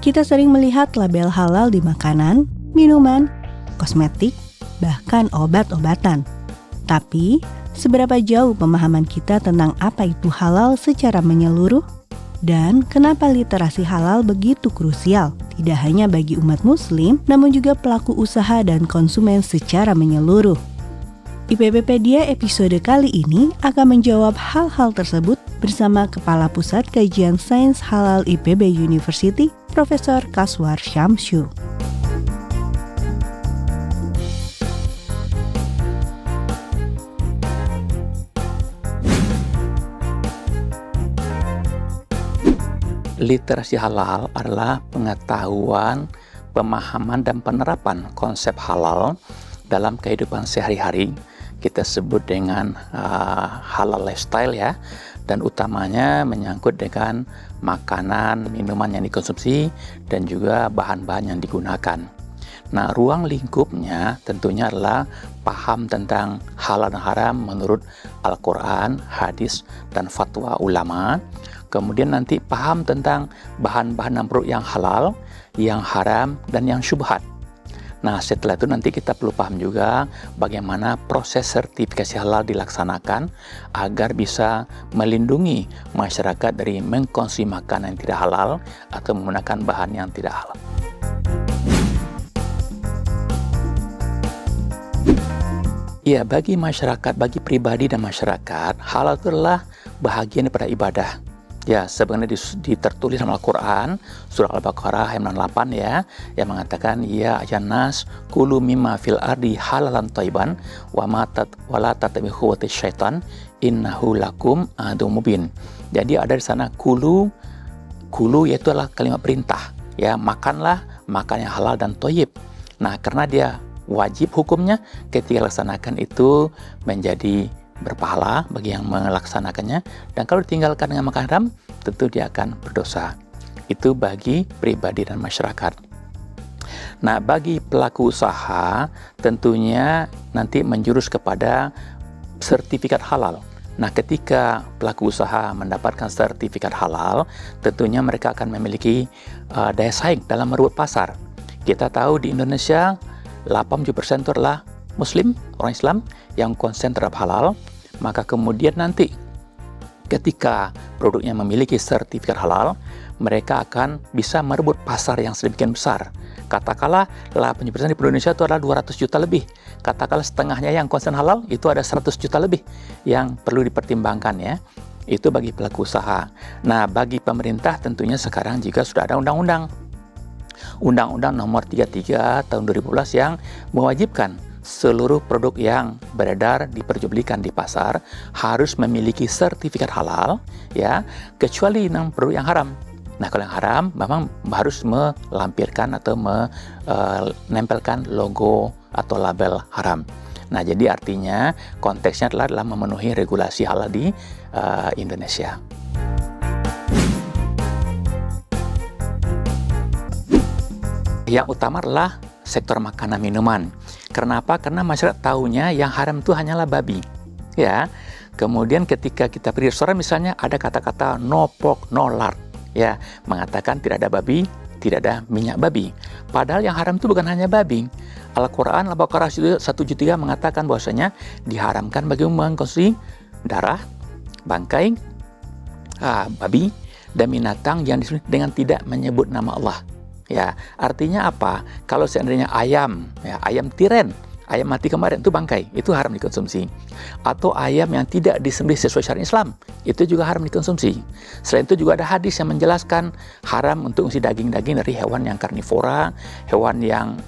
Kita sering melihat label halal di makanan, minuman, kosmetik, bahkan obat-obatan. Tapi, seberapa jauh pemahaman kita tentang apa itu halal secara menyeluruh? Dan kenapa literasi halal begitu krusial? Tidak hanya bagi umat muslim, namun juga pelaku usaha dan konsumen secara menyeluruh. IPBpedia episode kali ini akan menjawab hal-hal tersebut bersama Kepala Pusat Kajian Sains Halal IPB University, Profesor Kaswar Syamsu. Literasi halal adalah pengetahuan, pemahaman, dan penerapan konsep halal dalam kehidupan sehari-hari. Kita sebut dengan halal lifestyle ya, dan utamanya menyangkut dengan makanan, minuman yang dikonsumsi, dan juga bahan-bahan yang digunakan. Nah, ruang lingkupnya tentunya adalah paham tentang halal dan haram menurut Al-Quran, hadis, dan fatwa ulama. Kemudian nanti paham tentang bahan-bahan dan produk yang halal, yang haram, dan yang syubhat. Nah, setelah itu nanti kita perlu paham juga bagaimana proses sertifikasi halal dilaksanakan agar bisa melindungi masyarakat dari mengkonsumsi makanan yang tidak halal atau menggunakan bahan yang tidak halal. Ya, bagi masyarakat, bagi pribadi dan masyarakat, halal itu adalah bahagian daripada ibadah. Ya, sebenarnya tertulis dalam Al-Quran, surah Al-Baqarah ayat 68 ya, yang mengatakan, ya ayyuhan nas kulu mimma fil ardi halalan thayyiban wa la tattabi'u khutuwatish syaitan innahu lakum aduwwum mubin. Jadi ada di sana kulu yaitu adalah kalimat perintah, ya, makanlah makan yang halal dan thayyib. Nah, karena dia wajib hukumnya, ketika laksanakan itu menjadi berpahala bagi yang melaksanakannya, dan kalau ditinggalkan dengan makan haram, tentu dia akan berdosa. Itu bagi pribadi dan masyarakat. Nah, bagi pelaku usaha, tentunya nanti menjurus kepada sertifikat halal. Nah, ketika pelaku usaha mendapatkan sertifikat halal, tentunya mereka akan memiliki daya saing dalam merebut pasar. Kita tahu di Indonesia, 87% itu adalah Muslim, orang Islam yang konsen terhadap halal. Maka kemudian nanti ketika produknya memiliki sertifikat halal, mereka akan bisa merebut pasar yang sedemikian besar. Katakanlah 8% di Indonesia itu adalah 200 juta lebih. Katakanlah setengahnya yang konsen halal, itu ada 100 juta lebih yang perlu dipertimbangkan ya. Itu bagi pelaku usaha. Nah, bagi pemerintah tentunya sekarang juga sudah ada undang-undang nomor 33 tahun 2012 yang mewajibkan seluruh produk yang beredar diperjualbelikan di pasar harus memiliki sertifikat halal ya, kecuali yang produk yang haram. Nah, kalau yang haram memang harus melampirkan atau menempelkan logo atau label haram. Nah, jadi artinya konteksnya adalah memenuhi regulasi halal di Indonesia. Yang utama adalah sektor makanan minuman. Kenapa? Karena masyarakat tahunya yang haram itu hanyalah babi. Ya. Kemudian ketika kita pergi restoran misalnya ada kata-kata no pork, no lard. Ya, mengatakan tidak ada babi, tidak ada minyak babi. Padahal yang haram itu bukan hanya babi. Al-Quran Al-Baqarah 173 mengatakan bahwasanya diharamkan bagi mengkonsumsi darah, bangkai, babi, dan binatang yang disembelih dengan tidak menyebut nama Allah. Ya, artinya apa? Kalau seandainya ayam, ya, ayam tiren, ayam mati kemarin itu bangkai, itu haram dikonsumsi. Atau ayam yang tidak disembelih sesuai syariat Islam, itu juga haram dikonsumsi. Selain itu juga ada hadis yang menjelaskan haram untuk mengonsumsi daging-daging dari hewan yang karnivora, hewan yang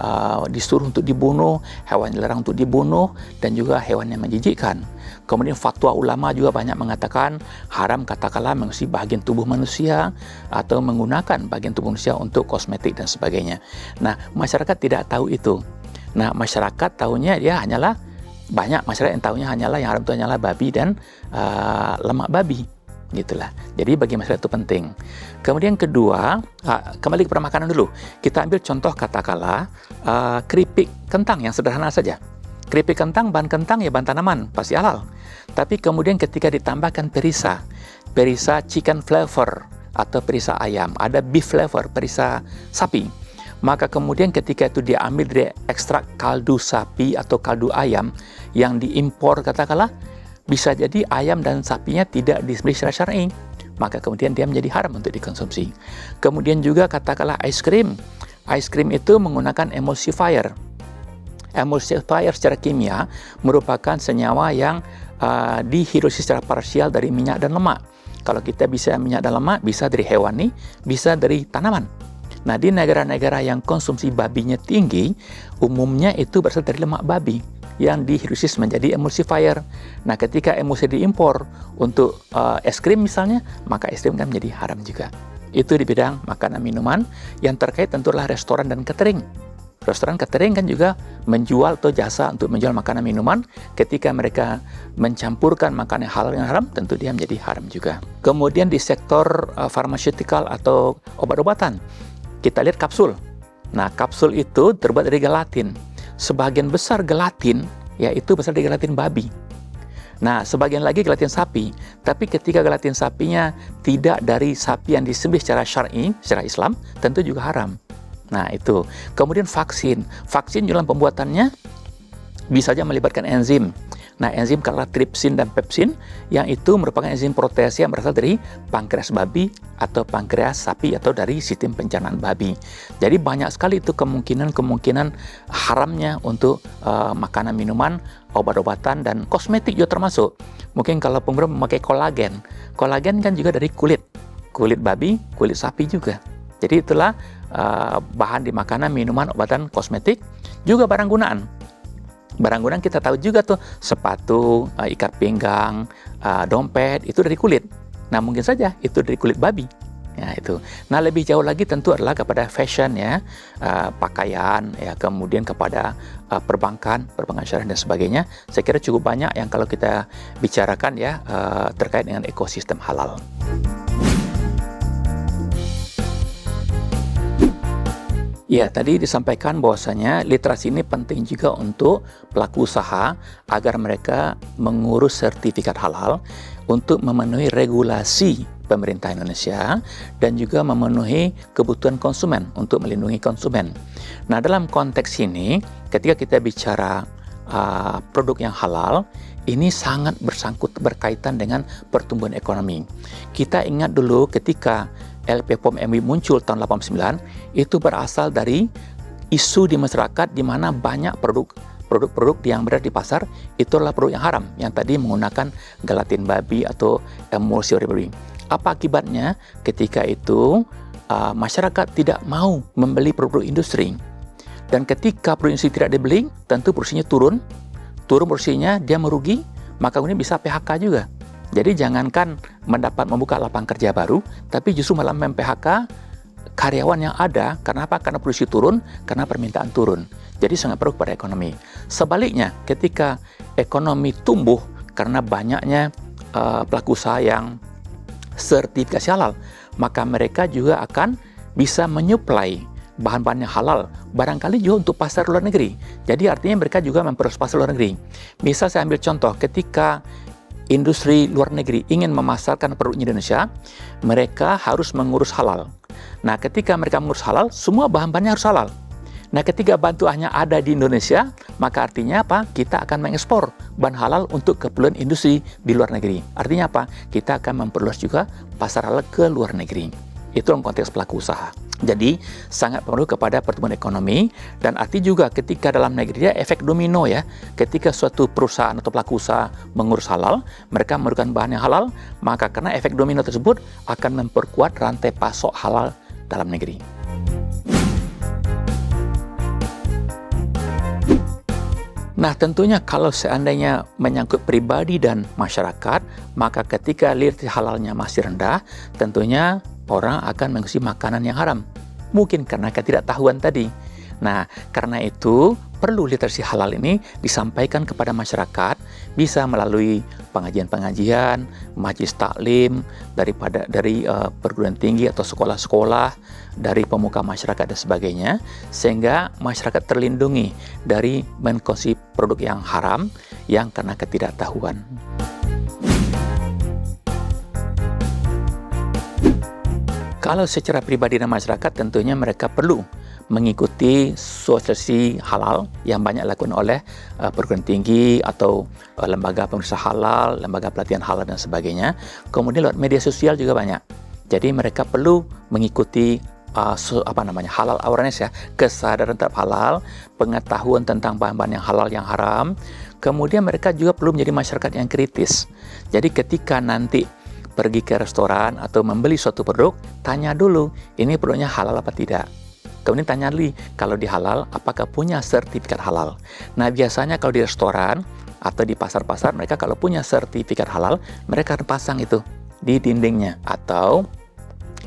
disuruh untuk dibunuh, hewan yang dilarang untuk dibunuh, dan juga hewan yang menjijikkan. Kemudian fatwa ulama juga banyak mengatakan haram katakanlah mengusir bagian tubuh manusia atau menggunakan bagian tubuh manusia untuk kosmetik dan sebagainya. Nah, masyarakat tidak tahu itu. Nah, masyarakat tahunya ya hanyalah, banyak masyarakat yang tahunya hanyalah yang haram itu hanyalah babi dan lemak babi. Gitulah. Jadi bagi masyarakat itu penting. Kemudian kedua, kembali kepada makanan dulu. Kita ambil contoh katakanlah keripik kentang yang sederhana saja. Keripik kentang, bahan kentang ya bahan tanaman, pasti halal. Tapi kemudian ketika ditambahkan perisa chicken flavor atau perisa ayam, ada beef liver, perisa sapi. Maka kemudian ketika itu diambil dari ekstrak kaldu sapi atau kaldu ayam yang diimpor katakanlah, bisa jadi ayam dan sapinya tidak disembelih secara syar'i, maka kemudian dia menjadi haram untuk dikonsumsi. Kemudian juga katakanlah es krim. Es krim itu menggunakan emulsifier. Emulsifier secara kimia merupakan senyawa yang dihidrolis secara parsial dari minyak dan lemak. Kalau kita bisa minyak dan lemak, bisa dari hewani, bisa dari tanaman. Nah, di negara-negara yang konsumsi babinya tinggi, umumnya itu berasal dari lemak babi yang dihidrolis menjadi emulsifier. Nah, ketika emulsi diimpor untuk es krim misalnya, maka es krim kan menjadi haram juga. Itu di bidang makanan minuman. Yang terkait tentulah restoran dan catering. Restoran catering kan juga menjual atau jasa untuk menjual makanan minuman. Ketika mereka mencampurkan makanan halal yang haram, tentu dia menjadi haram juga. Kemudian di sektor pharmaceutical atau obat-obatan, kita lihat kapsul. Nah, kapsul itu terbuat dari gelatin. Sebagian besar gelatin, yaitu besar dari gelatin babi. Nah, sebagian lagi gelatin sapi. Tapi ketika gelatin sapinya tidak dari sapi yang disembelih secara syar'i, secara Islam, tentu juga haram. Nah, itu. Kemudian vaksin. Vaksin dalam pembuatannya bisa saja melibatkan enzim. Nah, enzim katakanlah tripsin dan pepsin, yang itu merupakan enzim proteinase yang berasal dari pankreas babi atau pankreas sapi atau dari sistem pencernaan babi. Jadi banyak sekali itu kemungkinan haramnya untuk makanan, minuman, obat-obatan, dan kosmetik juga termasuk. Mungkin kalau pengguna memakai kolagen. Kolagen kan juga dari kulit babi, kulit sapi juga. Jadi itulah bahan di makanan, minuman, obatan, kosmetik, juga barang gunaan. Barang gunaan kita tahu juga tuh, sepatu, ikat pinggang, dompet, itu dari kulit. Nah, mungkin saja itu dari kulit babi. Ya, itu. Nah, lebih jauh lagi tentu adalah kepada fashion ya, pakaian ya, kemudian kepada perbankan syariah dan sebagainya. Saya kira cukup banyak yang kalau kita bicarakan ya terkait dengan ekosistem halal. Ya, tadi disampaikan bahwasanya literasi ini penting juga untuk pelaku usaha agar mereka mengurus sertifikat halal untuk memenuhi regulasi pemerintah Indonesia dan juga memenuhi kebutuhan konsumen untuk melindungi konsumen. Nah, dalam konteks ini, ketika kita bicara produk yang halal, ini sangat berkaitan dengan pertumbuhan ekonomi. Kita ingat dulu ketika LP POM MUI muncul tahun 89, itu berasal dari isu di masyarakat di mana banyak produk yang berada di pasar itu adalah produk yang haram, yang tadi menggunakan gelatin babi atau emulsi babi. Apa akibatnya? Ketika itu masyarakat tidak mau membeli produk industri, dan ketika produk industri tidak dibeli, tentu produksinya turun produksinya, dia merugi, maka kemudian bisa PHK juga. Jadi jangankan membuka lapangan kerja baru, tapi justru malah mem-PHK karyawan yang ada. Karena apa? Karena produksi turun, karena permintaan turun. Jadi sangat perlu pada ekonomi. Sebaliknya, ketika ekonomi tumbuh karena banyaknya pelaku usaha yang sertifikasi halal, maka mereka juga akan bisa menyuplai bahan-bahan yang halal, barangkali juga untuk pasar luar negeri. Jadi artinya mereka juga memperluas pasar luar negeri. Misal saya ambil contoh, ketika industri luar negeri ingin memasarkan produknya di Indonesia, mereka harus mengurus halal. Nah, ketika mereka mengurus halal, semua bahan-bahannya harus halal. Nah, ketika bantuannya ada di Indonesia, maka artinya apa? Kita akan mengekspor bahan halal untuk keperluan industri di luar negeri. Artinya apa? Kita akan memperluas juga pasar halal ke luar negeri. Itu dalam konteks pelaku usaha. Jadi sangat perlu kepada pertumbuhan ekonomi, dan arti juga ketika dalam negeri dia efek domino ya. Ketika suatu perusahaan atau pelaku usaha mengurus halal, mereka memerlukan bahan yang halal, maka karena efek domino tersebut akan memperkuat rantai pasok halal dalam negeri. Nah, tentunya kalau seandainya menyangkut pribadi dan masyarakat, maka ketika literasi halalnya masih rendah, tentunya orang akan mengkonsumsi makanan yang haram. Mungkin karena ketidaktahuan tadi. Nah, karena itu perlu literasi halal ini disampaikan kepada masyarakat, bisa melalui pengajian-pengajian, majelis taklim dari perguruan tinggi atau sekolah-sekolah, dari pemuka masyarakat dan sebagainya, sehingga masyarakat terlindungi dari mengkonsumsi produk yang haram yang karena ketidaktahuan. Kalau secara pribadi dan masyarakat, tentunya mereka perlu mengikuti sosialisasi halal yang banyak dilakukan oleh perguruan tinggi atau lembaga pemeriksa halal, lembaga pelatihan halal dan sebagainya. Kemudian lewat media sosial juga banyak. Jadi mereka perlu mengikuti halal awareness, ya, kesadaran terhadap halal, pengetahuan tentang bahan-bahan yang halal yang haram. Kemudian mereka juga perlu menjadi masyarakat yang kritis. Jadi ketika nanti pergi ke restoran atau membeli suatu produk, tanya dulu, ini produknya halal apa tidak. Kemudian tanya lagi, kalau di halal, apakah punya sertifikat halal. Nah, biasanya kalau di restoran atau di pasar-pasar, mereka kalau punya sertifikat halal, mereka akan pasang itu di dindingnya. Atau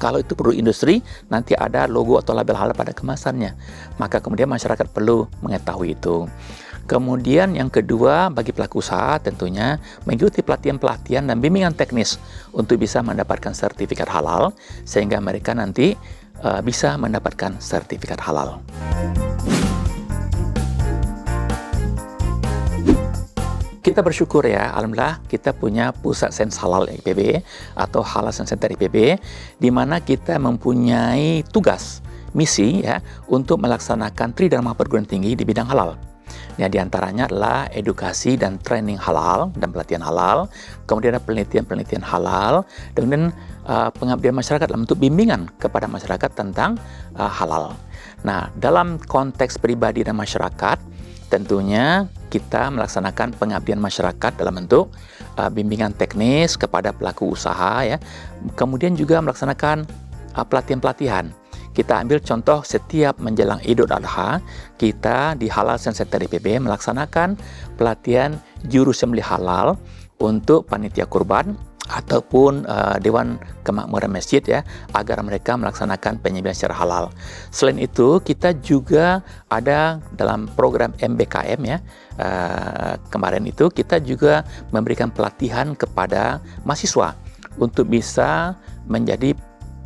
kalau itu produk industri, nanti ada logo atau label halal pada kemasannya. Maka kemudian masyarakat perlu mengetahui itu. Kemudian yang kedua, bagi pelaku usaha tentunya mengikuti pelatihan-pelatihan dan bimbingan teknis untuk bisa mendapatkan sertifikat halal, sehingga mereka nanti bisa mendapatkan sertifikat halal. Kita bersyukur, ya, alhamdulillah kita punya pusat sains halal IPB atau Halal Science Center IPB, di mana kita mempunyai tugas, misi, ya, untuk melaksanakan tridharma perguruan tinggi di bidang halal. Nah, di antaranya adalah edukasi dan training halal dan pelatihan halal, kemudian ada penelitian-penelitian halal, dan kemudian pengabdian masyarakat dalam bentuk bimbingan kepada masyarakat tentang halal. Nah, dalam konteks pribadi dan masyarakat, tentunya kita melaksanakan pengabdian masyarakat dalam bentuk bimbingan teknis kepada pelaku usaha, ya. Kemudian juga melaksanakan pelatihan-pelatihan. Kita ambil contoh setiap menjelang Idul Adha, kita di Halal Science Center IPB melaksanakan pelatihan juru sembelih halal untuk panitia kurban ataupun Dewan Kemakmuran Masjid, ya, agar mereka melaksanakan penyembelihan secara halal. Selain itu, kita juga ada dalam program MBKM, ya, kemarin itu kita juga memberikan pelatihan kepada mahasiswa untuk bisa menjadi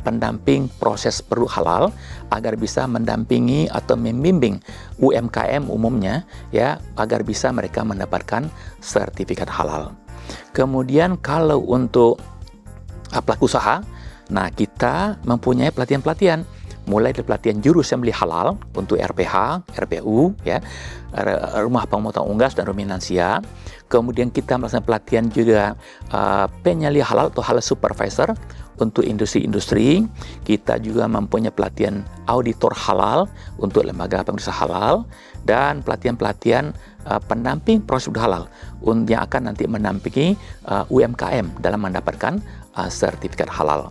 pendamping proses produk halal agar bisa mendampingi atau membimbing UMKM umumnya, ya, agar bisa mereka mendapatkan sertifikat halal. Kemudian kalau untuk pelaku usaha, nah kita mempunyai pelatihan-pelatihan mulai dari pelatihan juru sembelih halal untuk RPH, RPU, ya, rumah pemotong unggas dan ruminansia. Kemudian kita melaksanakan pelatihan juga penyembelih halal atau halal supervisor untuk industri-industri. Kita juga mempunyai pelatihan auditor halal untuk lembaga pemeriksa halal, dan pelatihan-pelatihan pendamping prosedur halal yang akan nanti mendampingi UMKM dalam mendapatkan sertifikat halal.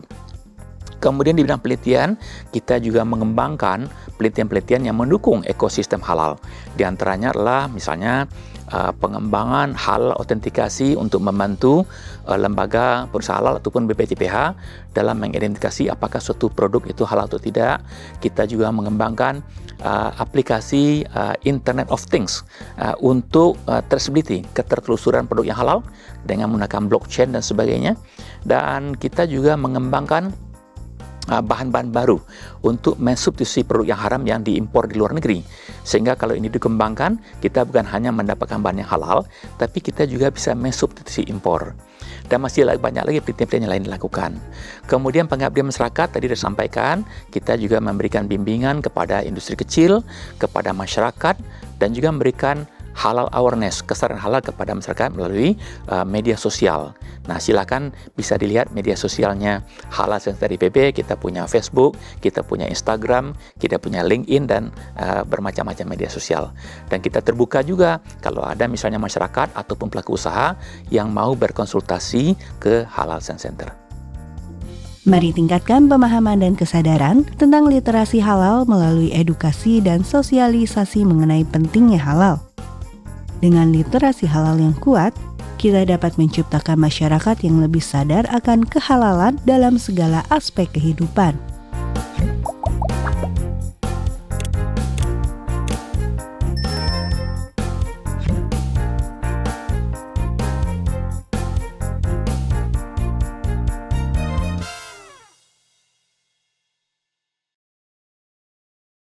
Kemudian di bidang penelitian, kita juga mengembangkan penelitian-penelitian yang mendukung ekosistem halal. Di antaranya adalah misalnya pengembangan halal autentikasi untuk membantu lembaga perusahaan halal ataupun BPJPH dalam mengidentifikasi apakah suatu produk itu halal atau tidak. Kita juga mengembangkan aplikasi Internet of Things untuk traceability, ketertelusuran produk yang halal dengan menggunakan blockchain dan sebagainya. Dan kita juga mengembangkan bahan-bahan baru untuk mensubstitusi produk yang haram yang diimpor di luar negeri. Sehingga kalau ini dikembangkan, kita bukan hanya mendapatkan bahan yang halal, tapi kita juga bisa mensubstitusi impor. Dan masih banyak lagi penelitian yang lain dilakukan. Kemudian pengabdian masyarakat tadi disampaikan, kita juga memberikan bimbingan kepada industri kecil, kepada masyarakat, dan juga memberikan halal awareness, kesadaran halal kepada masyarakat melalui media sosial. Nah, silakan bisa dilihat media sosialnya Halal Center IPB. Kita punya Facebook, kita punya Instagram, kita punya LinkedIn, dan bermacam-macam media sosial. Dan kita terbuka juga kalau ada misalnya masyarakat ataupun pelaku usaha yang mau berkonsultasi ke Halal Center. Mari tingkatkan pemahaman dan kesadaran tentang literasi halal melalui edukasi dan sosialisasi mengenai pentingnya halal. Dengan literasi halal yang kuat, kita dapat menciptakan masyarakat yang lebih sadar akan kehalalan dalam segala aspek kehidupan.